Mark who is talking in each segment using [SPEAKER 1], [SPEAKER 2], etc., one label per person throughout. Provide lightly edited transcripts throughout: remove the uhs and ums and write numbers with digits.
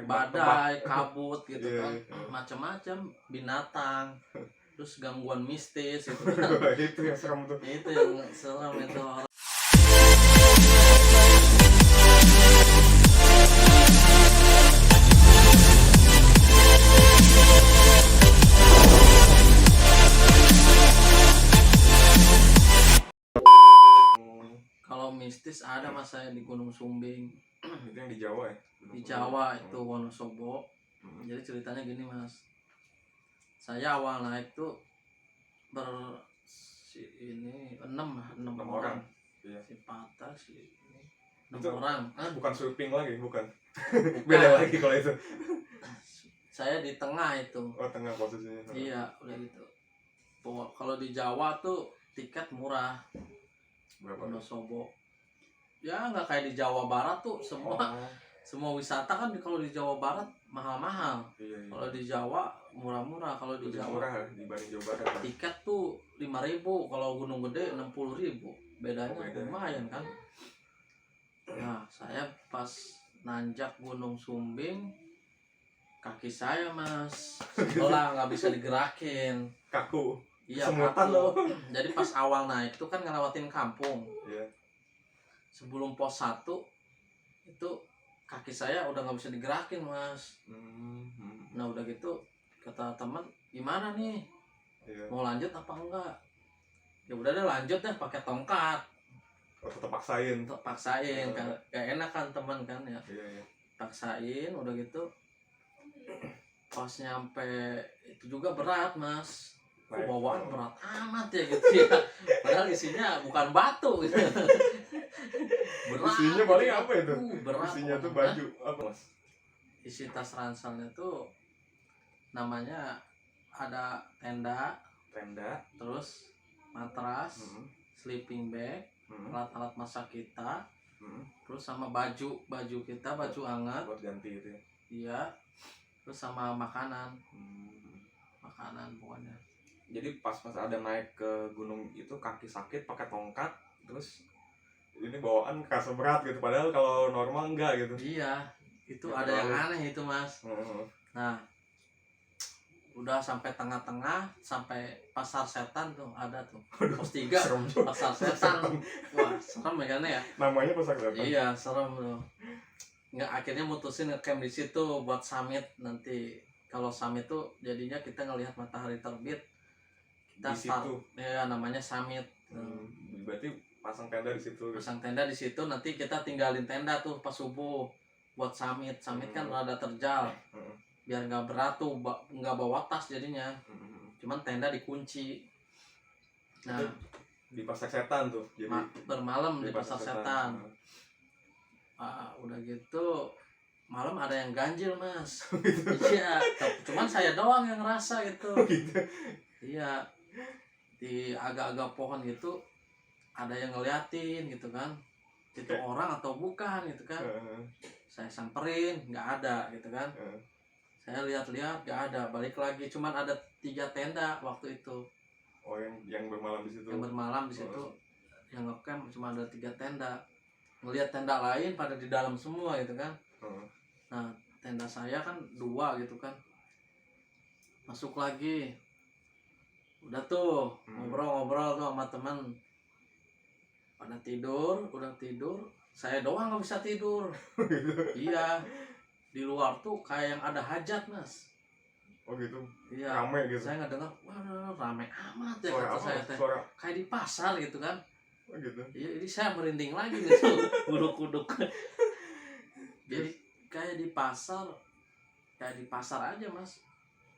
[SPEAKER 1] badai, kabut gitu kan, macam-macam binatang, terus gangguan mistis gitu kan.
[SPEAKER 2] Itu yang serem tuh.
[SPEAKER 1] Itu yang serem itu. Kalau mistis ada mas saya di Gunung Sumbing.
[SPEAKER 2] Itu yang di Jawa ya?
[SPEAKER 1] Di Jawa itu Wonosobo. Jadi ceritanya gini mas, saya awal naik tuh enam orang.
[SPEAKER 2] Iya.
[SPEAKER 1] Si Patah si ini 6
[SPEAKER 2] Itu
[SPEAKER 1] orang.
[SPEAKER 2] Bukan sweeping lagi, bukan. Beda lagi kalau itu.
[SPEAKER 1] Saya di tengah itu.
[SPEAKER 2] Oh, tengah posisinya.
[SPEAKER 1] Iya, udah gitu. Kalau di Jawa tuh tiket murah.
[SPEAKER 2] Berapa?
[SPEAKER 1] Wonosobo. Ya nggak kayak di Jawa Barat tuh semua wisata kan kalau di Jawa Barat mahal-mahal.
[SPEAKER 2] Iya.
[SPEAKER 1] Kalau di Jawa murah-murah. Kalau di Jawa
[SPEAKER 2] murah dibanding Jawa Barat.
[SPEAKER 1] tiket tuh 5.000, kalau Gunung Gede 60.000. Bedanya lumayan kan. Nah, saya pas nanjak Gunung Sumbing, kaki saya mas sebelah nggak bisa digerakin,
[SPEAKER 2] kaku.
[SPEAKER 1] Iya,
[SPEAKER 2] semutan
[SPEAKER 1] kaku.
[SPEAKER 2] Loh.
[SPEAKER 1] Jadi pas awal naik itu kan ngelewatin kampung.
[SPEAKER 2] Iya.
[SPEAKER 1] Sebelum pos 1 itu kaki saya udah nggak bisa digerakin mas. Nah udah gitu kata teman, gimana nih, mau lanjut apa enggak? Ya udah deh lanjut deh pakai tongkat.
[SPEAKER 2] Oh, tetap paksain
[SPEAKER 1] kan gak enak kan teman kan ya.
[SPEAKER 2] Iya.
[SPEAKER 1] Paksain udah gitu pas nyampe itu juga berat mas. Bawaan berat amat ya gitu ya. Padahal isinya bukan batu gitu. Berat,
[SPEAKER 2] isinya paling apa itu?
[SPEAKER 1] Berat,
[SPEAKER 2] isinya tuh baju apa mas?
[SPEAKER 1] Isi tas ranselnya tuh namanya ada tenda, terus matras, sleeping bag, alat-alat masak kita, terus sama baju kita, baju hangat
[SPEAKER 2] buat ganti itu ya.
[SPEAKER 1] Iya, terus sama makanan pokoknya.
[SPEAKER 2] Jadi pas ada naik ke gunung itu kaki sakit pakai tongkat, terus ini bawaan kerasa berat gitu, padahal kalau normal enggak gitu.
[SPEAKER 1] Iya, itu ya, ada yang aneh itu mas. Nah udah sampai tengah-tengah, sampai Pasar Setan tuh ada tuh pos 3 Pasar Setan. Wah serem ya kan ya,
[SPEAKER 2] namanya Pasar Setan.
[SPEAKER 1] Iya serem tuh. Nggak, akhirnya mutusin ngecamp di situ buat summit nanti. Kalau summit tuh jadinya kita ngelihat matahari terbit, kita
[SPEAKER 2] di
[SPEAKER 1] start
[SPEAKER 2] situ.
[SPEAKER 1] Ya namanya summit.
[SPEAKER 2] Berarti pasang tenda di situ.
[SPEAKER 1] Pasang tenda di situ, nanti kita tinggalin tenda tuh pas subuh buat summit. Kan rada terjal, biar nggak berat tuh, nggak bawa tas jadinya. Cuman tenda dikunci. Nah
[SPEAKER 2] di Pasar Setan tuh. Jadi
[SPEAKER 1] bermalam di Pasar Setan. Udah gitu malam ada yang ganjil mas. Iya, cuman saya doang yang ngerasa gitu. Iya, di agak-agak pohon gitu ada yang ngeliatin gitu kan, itu orang atau bukan gitu kan. Saya samperin, nggak ada gitu kan. Saya lihat-lihat nggak ada, balik lagi. Cuman ada 3 tenda waktu itu.
[SPEAKER 2] Oh, yang bermalam di situ. Yang
[SPEAKER 1] bermalam di situ, yang ngecamp cuma ada 3 tenda. Ngelihat tenda lain pada di dalam semua gitu kan. Nah tenda saya kan 2 gitu kan. Masuk lagi, udah tuh ngobrol-ngobrol tuh sama teman. Pada tidur, udah tidur, saya doang nggak bisa tidur. Iya, di luar tuh kayak yang ada hajat mas.
[SPEAKER 2] Oh gitu.
[SPEAKER 1] Iya,
[SPEAKER 2] rame gitu.
[SPEAKER 1] Saya nggak dengar, wah rame amat ya
[SPEAKER 2] suara
[SPEAKER 1] kata
[SPEAKER 2] apa?
[SPEAKER 1] Saya teh. Kayak di pasar gitu kan.
[SPEAKER 2] Oh gitu.
[SPEAKER 1] Iya, jadi saya merinding lagi gitu, kuduk-kuduk. Jadi kayak di pasar aja mas.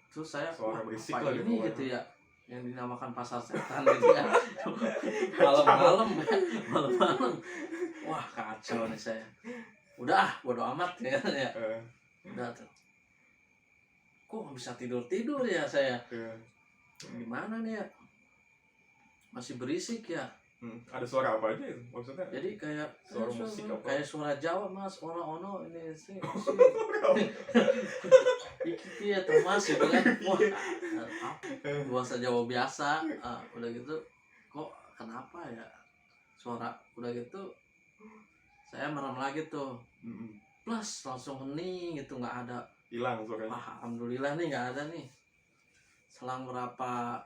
[SPEAKER 1] Terus saya
[SPEAKER 2] suara berisik
[SPEAKER 1] apa
[SPEAKER 2] lah
[SPEAKER 1] ini gitu ya, yang dinamakan Pasar Setan gitu ya. malam-malam. Wah kacau nih saya. Udah bodo amat ya. Udah tuh. Kok bisa tidur ya saya. Gimana nih ya, masih berisik ya.
[SPEAKER 2] Ada suara apa aja itu maksudnya?
[SPEAKER 1] Jadi kayak
[SPEAKER 2] suara musik apa?
[SPEAKER 1] Kayak suara Jawa mas, ono ini sih. Iki ya Thomas gitu kan. Wah, bahasa Jawa biasa. Udah gitu kok kenapa ya suara, udah gitu saya merem lagi tuh. plus langsung hening gitu, nggak ada.
[SPEAKER 2] Hilang suaranya.
[SPEAKER 1] Wah alhamdulillah nih nggak ada nih. Selang berapa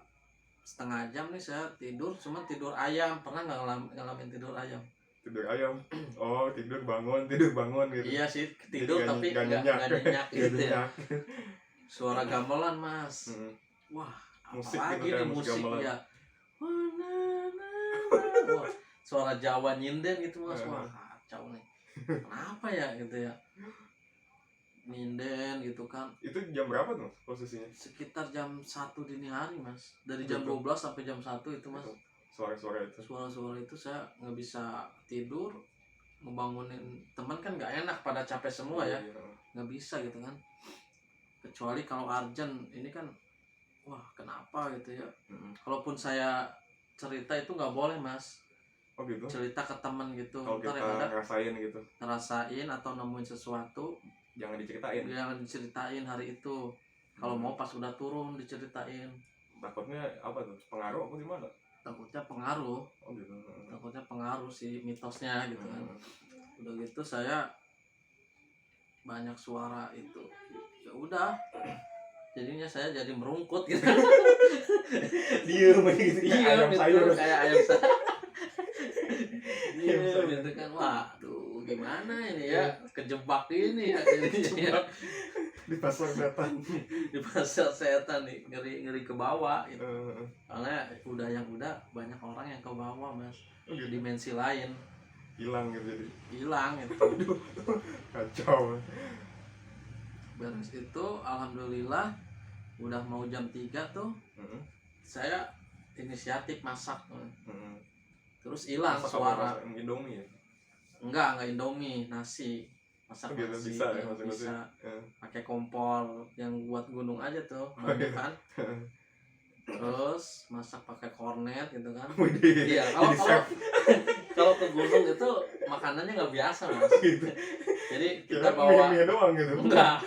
[SPEAKER 1] setengah jam nih saya tidur, cuman tidur ayam. Pernah nggak ngalamin tidur ayam?
[SPEAKER 2] Tidur ayam. Oh, tidur bangun gitu.
[SPEAKER 1] Iya sih, tidur
[SPEAKER 2] Jadi
[SPEAKER 1] tapi
[SPEAKER 2] nggak
[SPEAKER 1] nggak nyenyak gitu ya.
[SPEAKER 2] nyenyak.
[SPEAKER 1] Suara gamelan mas.
[SPEAKER 2] Hmm.
[SPEAKER 1] Wah
[SPEAKER 2] Musik
[SPEAKER 1] apalagi
[SPEAKER 2] gitu, kayak
[SPEAKER 1] nih
[SPEAKER 2] musik
[SPEAKER 1] musik
[SPEAKER 2] gamelan.
[SPEAKER 1] ya. Wah, suara Jawa nyinden gitu mas. Wah kacau nih. Kenapa ya gitu ya? Nyinden gitu kan.
[SPEAKER 2] Itu jam berapa tuh posisinya?
[SPEAKER 1] Sekitar jam 1 dini hari mas. Dari jam
[SPEAKER 2] Gitu.
[SPEAKER 1] 12 sampai jam 1 itu mas.
[SPEAKER 2] Suara-suara itu.
[SPEAKER 1] Suara-suara itu saya nggak bisa tidur. Ngebangunin teman kan nggak enak, pada capek semua ya.
[SPEAKER 2] Iya.
[SPEAKER 1] Nggak bisa gitu kan. Kecuali kalau urgent, ini kan wah kenapa gitu ya. Kalaupun saya cerita itu nggak boleh mas.
[SPEAKER 2] Oh gitu.
[SPEAKER 1] Cerita ke teman gitu.
[SPEAKER 2] Kalau
[SPEAKER 1] Ntar
[SPEAKER 2] kita
[SPEAKER 1] yang ada
[SPEAKER 2] ngerasain gitu,
[SPEAKER 1] ngerasain atau nemuin sesuatu,
[SPEAKER 2] jangan diceritain.
[SPEAKER 1] jangan diceritain hari itu. Kalau mau pas udah turun diceritain.
[SPEAKER 2] Takutnya apa tuh? Pengaruh apa gimana?
[SPEAKER 1] Takutnya pengaruh.
[SPEAKER 2] Oh gitu.
[SPEAKER 1] Takutnya pengaruh si mitosnya gitu kan. Udah gitu saya banyak suara itu. Ya udah. Jadinya saya jadi merungkut gitu.
[SPEAKER 2] Diem aja gitu.
[SPEAKER 1] Iya
[SPEAKER 2] Ayam
[SPEAKER 1] gitu,
[SPEAKER 2] sayur.
[SPEAKER 1] kayak ayam sayur. Iya
[SPEAKER 2] sayur.
[SPEAKER 1] gitu kan. Waduh, gimana ini ya? Kejebak ini ya jadinya.
[SPEAKER 2] Di pasar setan.
[SPEAKER 1] Di pasar setan nih, ngeri ke bawah gitu. Soalnya udah banyak orang yang ke bawah mas.
[SPEAKER 2] Oh gitu.
[SPEAKER 1] Dimensi lain.
[SPEAKER 2] Hilang gitu jadi.
[SPEAKER 1] Hilang gitu.
[SPEAKER 2] Kacau.
[SPEAKER 1] Beres itu alhamdulillah udah mau jam 3 tuh saya inisiatif masak. Terus hilang suara.
[SPEAKER 2] Indomie ya?
[SPEAKER 1] Enggak Indomie, nasi. Masak
[SPEAKER 2] gitu,
[SPEAKER 1] nasi
[SPEAKER 2] bisa ya,
[SPEAKER 1] ya,
[SPEAKER 2] masak nasi.
[SPEAKER 1] bisa. Pakai kompor yang buat gunung aja tuh, banyak kan. Terus masak pakai kornet gitu kan.
[SPEAKER 2] Widih,
[SPEAKER 1] Iya,
[SPEAKER 2] jadi chef.
[SPEAKER 1] kalau ke gunung itu makanannya nggak biasa mas.
[SPEAKER 2] Gitu.
[SPEAKER 1] Jadi
[SPEAKER 2] Kira
[SPEAKER 1] kita bawa
[SPEAKER 2] mie doang gitu.
[SPEAKER 1] enggak,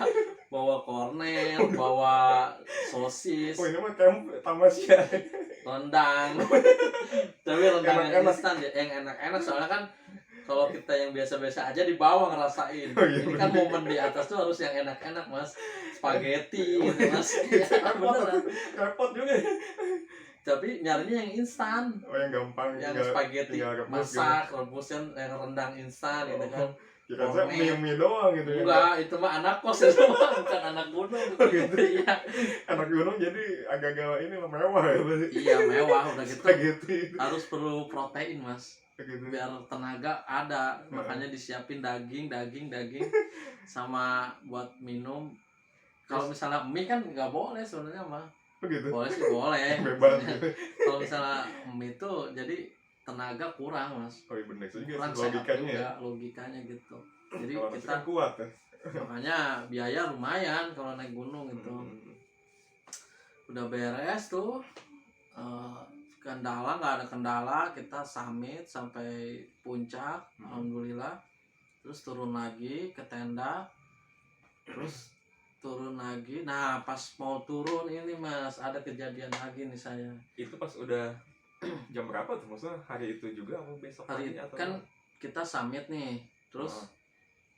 [SPEAKER 1] bawa kornet, bawa sosis,
[SPEAKER 2] Oh ini mah camp tamasya.
[SPEAKER 1] rendang. Tapi rendang yang
[SPEAKER 2] Enak-enak.
[SPEAKER 1] instan ya, yang enak-enak soalnya kan kalau kita yang biasa-biasa aja di bawah ngerasain.
[SPEAKER 2] Oh, iya,
[SPEAKER 1] Ini kan
[SPEAKER 2] bener.
[SPEAKER 1] momen di atas tuh harus yang enak-enak mas. Spaghetti gitu mas. Ya, beneran.
[SPEAKER 2] Repot juga.
[SPEAKER 1] Tapi nyarinya yang instan.
[SPEAKER 2] Oh yang gampang.
[SPEAKER 1] Yang
[SPEAKER 2] tinggal-
[SPEAKER 1] spaghetti
[SPEAKER 2] tinggal rebus
[SPEAKER 1] masak, rebus kan, yang rendang instan gitu kan.
[SPEAKER 2] Kira saya mie doang gitu.
[SPEAKER 1] Enggak, itu mah anak kos itu mah bukan anak gunung.
[SPEAKER 2] Oh, gitu.
[SPEAKER 1] Iya.
[SPEAKER 2] Anak gunung jadi agak-agak ini lah, mewah ya berarti.
[SPEAKER 1] Iya mewah udah gitu.
[SPEAKER 2] Spaghetti.
[SPEAKER 1] Harus perlu protein mas.
[SPEAKER 2] Gitu.
[SPEAKER 1] Biar tenaga ada, makanya disiapin daging sama buat minum. Kalau misalnya mie kan nggak boleh sebenarnya mah.
[SPEAKER 2] Begitu.
[SPEAKER 1] Boleh sih boleh.
[SPEAKER 2] Bebas.
[SPEAKER 1] Kalau misalnya mie itu jadi tenaga kurang mas.
[SPEAKER 2] Oh iya bener juga
[SPEAKER 1] Kurang
[SPEAKER 2] sih
[SPEAKER 1] sehat
[SPEAKER 2] logikanya
[SPEAKER 1] juga,
[SPEAKER 2] ya.
[SPEAKER 1] logikanya gitu. Jadi
[SPEAKER 2] Kalau nasi
[SPEAKER 1] kita
[SPEAKER 2] kan kuat ya.
[SPEAKER 1] makanya biaya lumayan kalau naik gunung itu. Udah beres tuh. Kendala nggak ada kendala, kita summit sampai puncak, alhamdulillah. Terus turun lagi ke tenda, terus turun lagi. Nah pas mau turun ini mas ada kejadian lagi nih saya.
[SPEAKER 2] Itu pas udah jam berapa tuh? Maksudnya hari itu juga atau besok
[SPEAKER 1] Hari
[SPEAKER 2] atau
[SPEAKER 1] kan kita summit nih, terus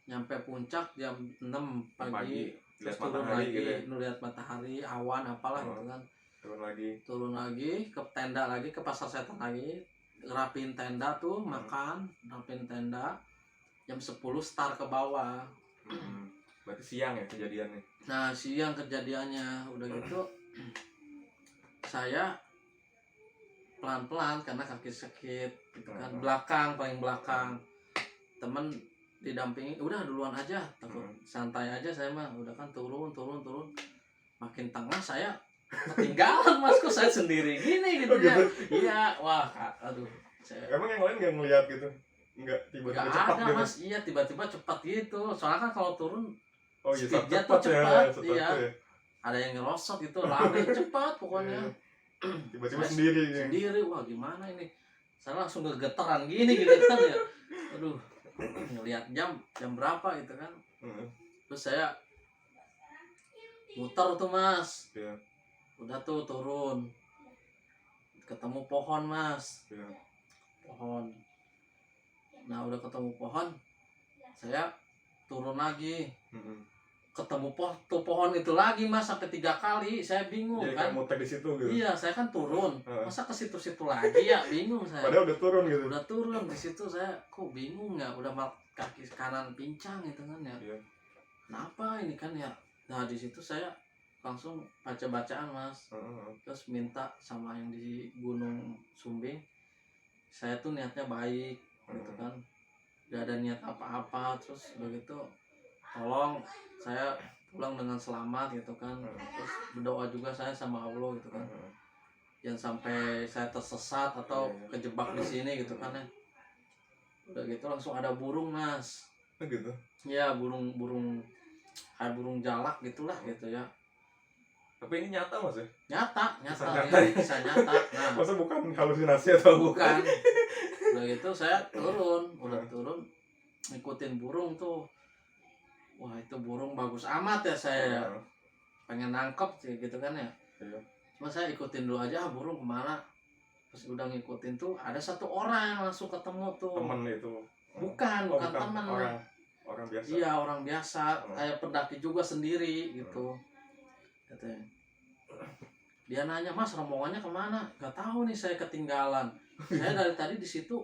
[SPEAKER 1] nyampe puncak jam 6 pagi. Terus
[SPEAKER 2] lihat
[SPEAKER 1] turun
[SPEAKER 2] matahari
[SPEAKER 1] lagi,
[SPEAKER 2] gitu ya.
[SPEAKER 1] ngeliat matahari, awan apalah gitu kan.
[SPEAKER 2] Turun
[SPEAKER 1] lagi ke tenda lagi, ke pasar setan lagi, rapiin tenda tuh, makan, rapiin tenda. Jam 10 start ke bawah.
[SPEAKER 2] Berarti siang ya kejadiannya.
[SPEAKER 1] Nah siang kejadiannya udah gitu. Saya pelan-pelan karena kaki sakit gitu kan, paling belakang. Temen didampingi, udah duluan aja, takut santai aja saya mah. Udah kan turun. Makin tengah saya ketinggalan mas, kok saya sendiri gini gitu ya. Iya, wah aduh.
[SPEAKER 2] Emang yang lain nggak ngeliat gitu? Nggak tiba-tiba
[SPEAKER 1] Nggak
[SPEAKER 2] cepat
[SPEAKER 1] ada
[SPEAKER 2] gitu?
[SPEAKER 1] mas, iya tiba-tiba cepat gitu. Soalnya kan kalau turun
[SPEAKER 2] Oh iya
[SPEAKER 1] speednya
[SPEAKER 2] cepat
[SPEAKER 1] tuh
[SPEAKER 2] ya,
[SPEAKER 1] cepat,
[SPEAKER 2] cepat
[SPEAKER 1] iya.
[SPEAKER 2] ya.
[SPEAKER 1] Ada yang ngerosot gitu, lari cepat pokoknya.
[SPEAKER 2] Tiba-tiba
[SPEAKER 1] Saya
[SPEAKER 2] sendiri ya.
[SPEAKER 1] Sendiri, wah gimana ini? Saya langsung gegeteran gini gitu kan ya. Aduh, ngelihat jam berapa gitu kan. Terus saya muter tuh mas.
[SPEAKER 2] Iya.
[SPEAKER 1] Udah tuh turun, ketemu pohon mas.
[SPEAKER 2] Iya.
[SPEAKER 1] Pohon. Nah udah ketemu pohon, saya turun lagi,
[SPEAKER 2] Mm-mm.
[SPEAKER 1] ketemu pohon itu lagi mas sampai 3 kali, saya bingung
[SPEAKER 2] Jadi
[SPEAKER 1] kan.
[SPEAKER 2] kayak muter di situ gitu.
[SPEAKER 1] Iya, saya kan turun,
[SPEAKER 2] Heeh.
[SPEAKER 1] masa ke situ-situ lagi ya, bingung saya.
[SPEAKER 2] Padahal udah turun gitu.
[SPEAKER 1] Udah turun di situ saya kok bingung ya, udah kaki kanan pincang gitu kan ya.
[SPEAKER 2] Iya.
[SPEAKER 1] Kenapa ini kan ya? Nah di situ saya langsung baca-bacaan mas,
[SPEAKER 2] Heeh.
[SPEAKER 1] terus minta sama yang di Gunung Sumbing, saya tuh niatnya baik gitu kan, gak ada niat apa-apa, terus begitu tolong saya pulang dengan selamat gitu kan, terus berdoa juga saya sama Allah gitu kan, jangan sampai saya tersesat atau kejebak di sini gitu kan ya. Udah gitu langsung ada burung mas.
[SPEAKER 2] Gitu.
[SPEAKER 1] Ya burung kayak burung jalak gitulah gitu ya.
[SPEAKER 2] Tapi ini nyata mas ya?
[SPEAKER 1] Nyata
[SPEAKER 2] nyata.
[SPEAKER 1] ya, bisa nyata. Nah,
[SPEAKER 2] Masa bukan halusinasi atau
[SPEAKER 1] bukan. Udah gitu saya udah turun ngikutin burung tuh. Wah itu burung bagus amat ya, saya ya. Pengen nangkep sih gitu kan ya.
[SPEAKER 2] Iya.
[SPEAKER 1] Cuma saya ikutin dulu aja burung kemana. Pas udah ngikutin tuh ada satu orang langsung ketemu tuh.
[SPEAKER 2] Temen itu.
[SPEAKER 1] Bukan teman.
[SPEAKER 2] Orang biasa.
[SPEAKER 1] Iya orang biasa, kayak pendaki juga sendiri gitu. Katanya. Dia nanya, "Mas, rombongannya kemana?" "Gak tahu nih, saya ketinggalan. Saya dari tadi di situ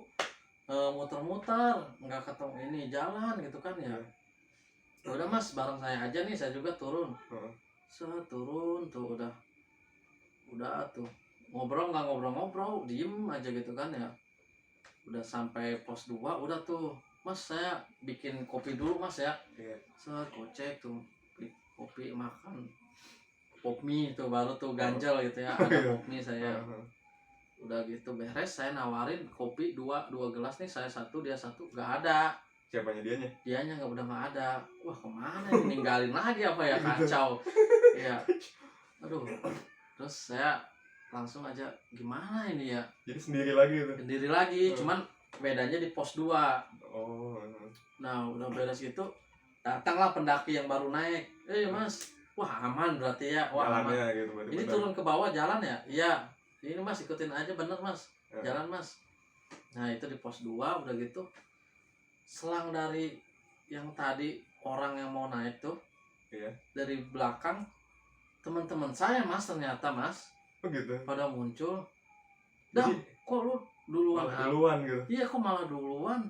[SPEAKER 1] muter-muter, nggak ketemu ini jalan gitu kan ya." "Ya udah Mas, bareng saya aja nih, saya juga turun." Turun tuh udah tuh ngobrol nggak ngobrol, diem aja gitu kan ya. Udah sampai pos 2 udah tuh, "Mas, saya bikin kopi dulu Mas ya." Kocek tuh beli kopi, makan pop mie itu baru tuh ganjel gitu ya, ada pop mie saya. Udah gitu beres, saya nawarin kopi dua gelas nih, saya satu dia satu, nggak ada.
[SPEAKER 2] Siapanya
[SPEAKER 1] dianya nggak ada. Wah kemana ini, ninggalin lagi apa ya, kacau. Iya, aduh. Terus saya langsung aja gimana ini ya,
[SPEAKER 2] jadi sendiri lagi
[SPEAKER 1] cuman bedanya di pos 2. Nah udah beres itu datanglah pendaki yang baru naik. Mas, wah aman berarti ya, wah aman
[SPEAKER 2] gitu,
[SPEAKER 1] ini bener. Turun ke bawah jalan ya, iya ini Mas ikutin aja, bener Mas, jalan Mas. Nah itu di pos 2 udah gitu, selang dari yang tadi orang yang mau naik tuh, dari belakang teman-teman saya Mas, ternyata Mas
[SPEAKER 2] gitu.
[SPEAKER 1] Pada muncul, "Dah, kok lu duluan
[SPEAKER 2] gitu.
[SPEAKER 1] Iya kok malah duluan,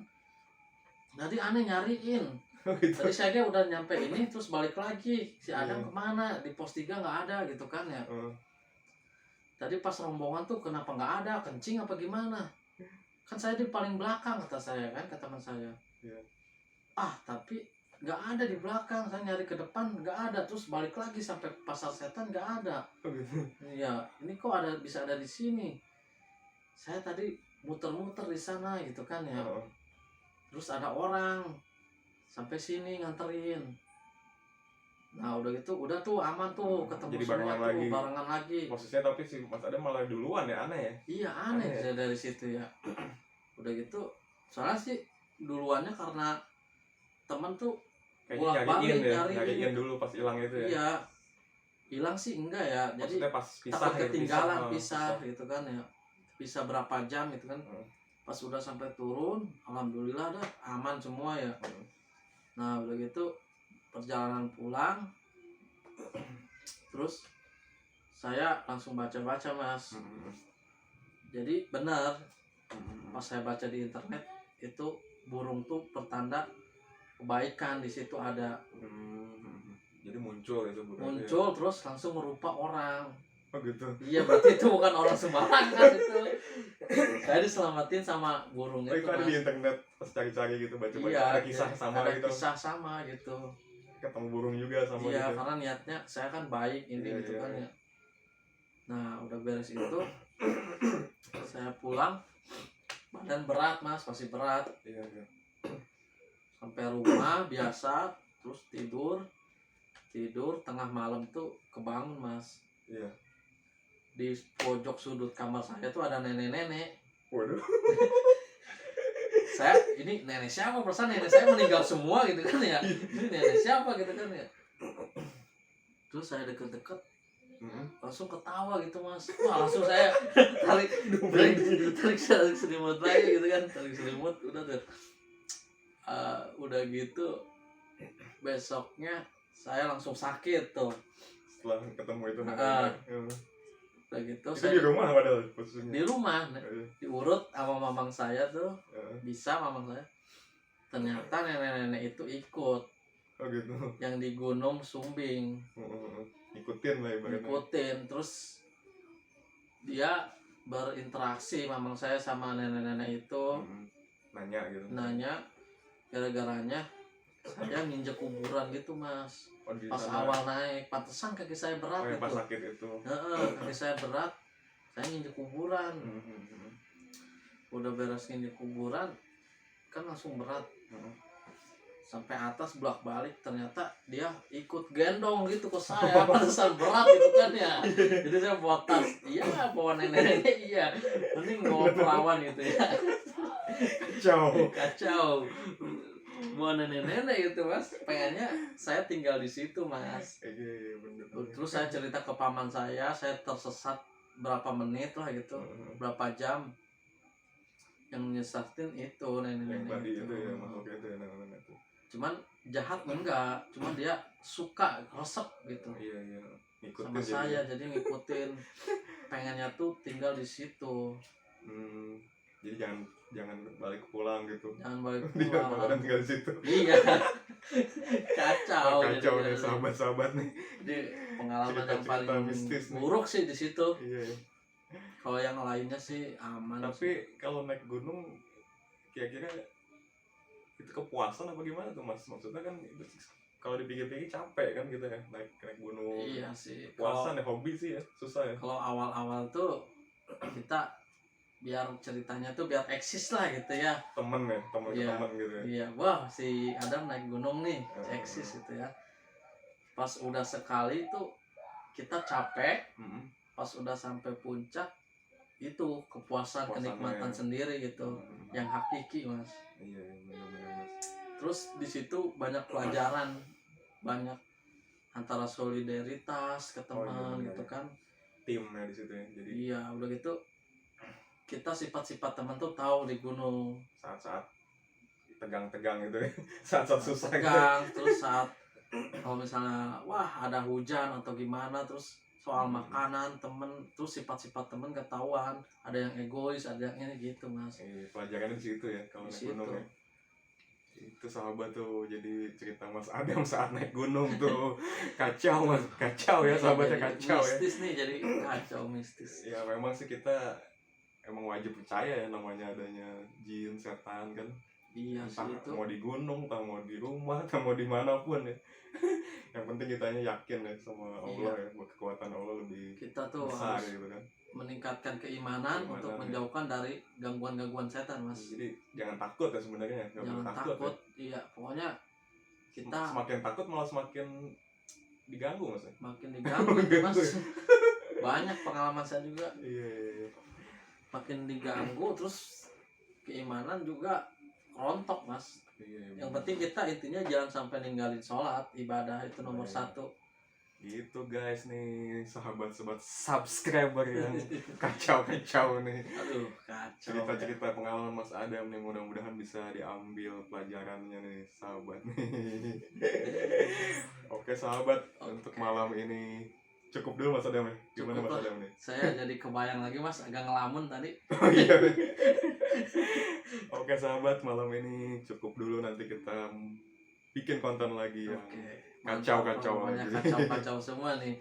[SPEAKER 1] tadi aneh nyariin." Tadi saya udah nyampe ini terus balik lagi, si Adam kemana, di pos 3 nggak ada gitu kan ya. Tadi pas rombongan tuh kenapa nggak ada, kencing apa gimana, kan saya di paling belakang kata saya kan, ke teman saya. Tapi nggak ada di belakang, saya nyari ke depan nggak ada, terus balik lagi sampai pasar setan nggak ada. Iya, ini kok bisa ada di sini, saya tadi muter-muter di sana gitu kan ya. Terus ada orang sampai sini nganterin. Nah udah gitu udah tuh aman tuh, ketemu
[SPEAKER 2] jadi
[SPEAKER 1] semua tuh barengan lagi.
[SPEAKER 2] Posisinya tapi si Mas Adam malah duluan ya, aneh ya.
[SPEAKER 1] Iya aneh ya dari situ ya. Udah gitu soalnya sih duluannya karena temen tuh
[SPEAKER 2] kayaknya nyariin dulu pas hilang itu ya.
[SPEAKER 1] Iya hilang sih enggak ya, jadi
[SPEAKER 2] maksudnya pas pisah
[SPEAKER 1] takut ketinggalan, pisah gitu kan ya, pisah berapa jam gitu kan. Pas udah sampai turun alhamdulillah dah aman semua ya. Nah udah gitu perjalanan pulang, terus saya langsung baca-baca Mas. Jadi benar, pas saya baca di internet itu burung tuh pertanda kebaikan, di situ ada.
[SPEAKER 2] Jadi muncul itu burung.
[SPEAKER 1] Muncul terus langsung merupa orang.
[SPEAKER 2] Gitu.
[SPEAKER 1] Iya berarti itu bukan orang sembarangan kan itu. Saya diselamatin sama burung itu.
[SPEAKER 2] Itu ada di internet pas cari-cari gitu, baca-baca ada kisah sama
[SPEAKER 1] ada
[SPEAKER 2] gitu.
[SPEAKER 1] Kisah sama gitu.
[SPEAKER 2] Ketemu burung juga sama
[SPEAKER 1] iya,
[SPEAKER 2] gitu.
[SPEAKER 1] Karena niatnya saya kan baik ini gitu kan ya. Nah udah beres itu saya pulang, badan berat Mas, masih berat.
[SPEAKER 2] Iya.
[SPEAKER 1] Sampai rumah biasa, terus tidur tengah malam tuh kebangun Mas.
[SPEAKER 2] Iya.
[SPEAKER 1] Di pojok sudut kamar saya tuh ada nenek-nenek.
[SPEAKER 2] Waduh.
[SPEAKER 1] Saya ini nenek siapa, perasaan nenek saya meninggal semua gitu kan ya. Ini nenek siapa gitu kan ya. Terus saya deket-deket langsung ketawa gitu Mas. Wah langsung saya tarik selimut lagi gitu kan, tarik selimut udah tuh. Udah gitu besoknya saya langsung sakit tuh.
[SPEAKER 2] Setelah ketemu itu
[SPEAKER 1] Udah gitu
[SPEAKER 2] itu
[SPEAKER 1] saya
[SPEAKER 2] di rumah padahal posisinya.
[SPEAKER 1] di rumah diurut sama mamang saya tuh, bisa mamang saya. Ternyata nenek-nenek itu ikut.
[SPEAKER 2] Oh gitu.
[SPEAKER 1] Yang di Gunung Sumbing.
[SPEAKER 2] Ikutin lah ibaratnya.
[SPEAKER 1] Ikutin, terus dia berinteraksi mamang saya sama nenek-nenek itu.
[SPEAKER 2] Nanya gitu.
[SPEAKER 1] Nanya, gara-garanya saya nginjek kuburan gitu mas. Pas
[SPEAKER 2] sana.
[SPEAKER 1] awal naik, pantesan kaki saya berat gitu.
[SPEAKER 2] Pas sakit itu.
[SPEAKER 1] Kaki saya berat, saya nginjek kuburan. Udah beres nginjek kuburan, kan langsung berat. Sampai atas bolak-balik, ternyata dia ikut gendong gitu ke saya. Pantesan berat gitu kan ya. Jadi saya bawa tas, iya bawa nenek-nenek, iya. Mending bawa perawan gitu ya. Kacau. Bawa nenek-nenek gitu mas. Pengennya saya tinggal di situ mas.
[SPEAKER 2] Iya bener.
[SPEAKER 1] Terus saya cerita ke paman saya tersesat berapa menit lah gitu, berapa jam. Yang nyesatin itu nenek-nenek
[SPEAKER 2] itu ya, makhluk itu ya nenek-nenek itu.
[SPEAKER 1] Cuman jahat enggak, cuman dia suka resep gitu.
[SPEAKER 2] Iya. Ngikutin
[SPEAKER 1] sama saya, jadi ngikutin. Pengennya tuh tinggal di situ.
[SPEAKER 2] Jadi jangan balik pulang gitu.
[SPEAKER 1] Jangan balik
[SPEAKER 2] Dia
[SPEAKER 1] pulang.
[SPEAKER 2] tinggal di situ.
[SPEAKER 1] Iya. Kacau
[SPEAKER 2] nih sahabat-sahabat nih.
[SPEAKER 1] Jadi pengalaman yang paling
[SPEAKER 2] mistis
[SPEAKER 1] buruk sih di situ.
[SPEAKER 2] Iya.
[SPEAKER 1] Kalau yang lainnya sih aman.
[SPEAKER 2] Tapi kalau naik gunung kira-kira itu kepuasan apa gimana tuh mas? Maksudnya kan itu kalau dipikir-pikir capek kan gitu ya, naik gunung.
[SPEAKER 1] Iya sih.
[SPEAKER 2] Kepuasan ya, hobi sih ya, susah ya.
[SPEAKER 1] Kalau awal-awal tuh kita biar ceritanya tuh biar eksis lah gitu ya.
[SPEAKER 2] Temen gitu ya.
[SPEAKER 1] Iya, wah si Adam naik gunung nih, eksis gitu ya. Pas udah sekali tuh kita capek. Pas udah sampai puncak itu kepuasan kenikmatan sendiri gitu, yang hakiki mas.
[SPEAKER 2] Iya benar-benar mas.
[SPEAKER 1] Terus di situ banyak pelajaran, banyak antara solidaritas ke teman gitu kan,
[SPEAKER 2] timnya di situ ya. Jadi
[SPEAKER 1] iya udah gitu kita sifat-sifat teman tuh tahu di gunung.
[SPEAKER 2] Saat-saat tegang-tegang gitu ya, saat-saat susah
[SPEAKER 1] tegang gitu. Terus saat kalau misalnya wah ada hujan atau gimana, terus soal makanan temen, terus sifat-sifat temen ketahuan, ada yang egois, ada yang ini gitu mas.
[SPEAKER 2] Pelajarannya di situ ya kalau naik gunung ya. Itu sahabat tuh, jadi cerita Mas Adam saat naik gunung tuh kacau mas, kacau ya sahabatnya, kacau ya.
[SPEAKER 1] Mistis nih, jadi kacau mistis.
[SPEAKER 2] Ya memang sih kita emang wajib percaya ya namanya adanya jin, setan kan.
[SPEAKER 1] Iya sih itu.
[SPEAKER 2] Mau di gunung, entah mau di rumah, entah mau dimanapun ya. Yang penting kitanya yakin ya sama Allah ya, kekuatan Allah lebih
[SPEAKER 1] kita tuh
[SPEAKER 2] besar
[SPEAKER 1] harus
[SPEAKER 2] gitu kan.
[SPEAKER 1] Meningkatkan keimanan untuk menjauhkan dari gangguan-gangguan setan mas.
[SPEAKER 2] Jadi jangan takut ya sebenarnya,
[SPEAKER 1] jangan takut ya. Iya pokoknya kita
[SPEAKER 2] semakin takut malah semakin diganggu mas ya.
[SPEAKER 1] Makin diganggu mas. Banyak pengalaman saya juga.
[SPEAKER 2] Iya.
[SPEAKER 1] Makin diganggu terus keimanan juga rontok mas. Yang penting kita intinya jangan sampai ninggalin sholat, ibadah itu nomor satu.
[SPEAKER 2] Gitu guys nih sahabat-sahabat subscriber yang kacau-kacau nih.
[SPEAKER 1] Aduh kacau.
[SPEAKER 2] Cerita-cerita pengalaman Mas Adam nih, mudah-mudahan bisa diambil pelajarannya nih sahabat nih. Oke sahabat, untuk malam ini cukup dulu Mas Adam ya. Gimana Mas Adam nih?
[SPEAKER 1] Saya jadi kebayang lagi mas, agak ngelamun tadi.
[SPEAKER 2] Oh iya. Oke sahabat, malam ini cukup dulu, nanti kita bikin konten lagi yang kacau-kacau lagi.
[SPEAKER 1] Kacau-kacau semua nih.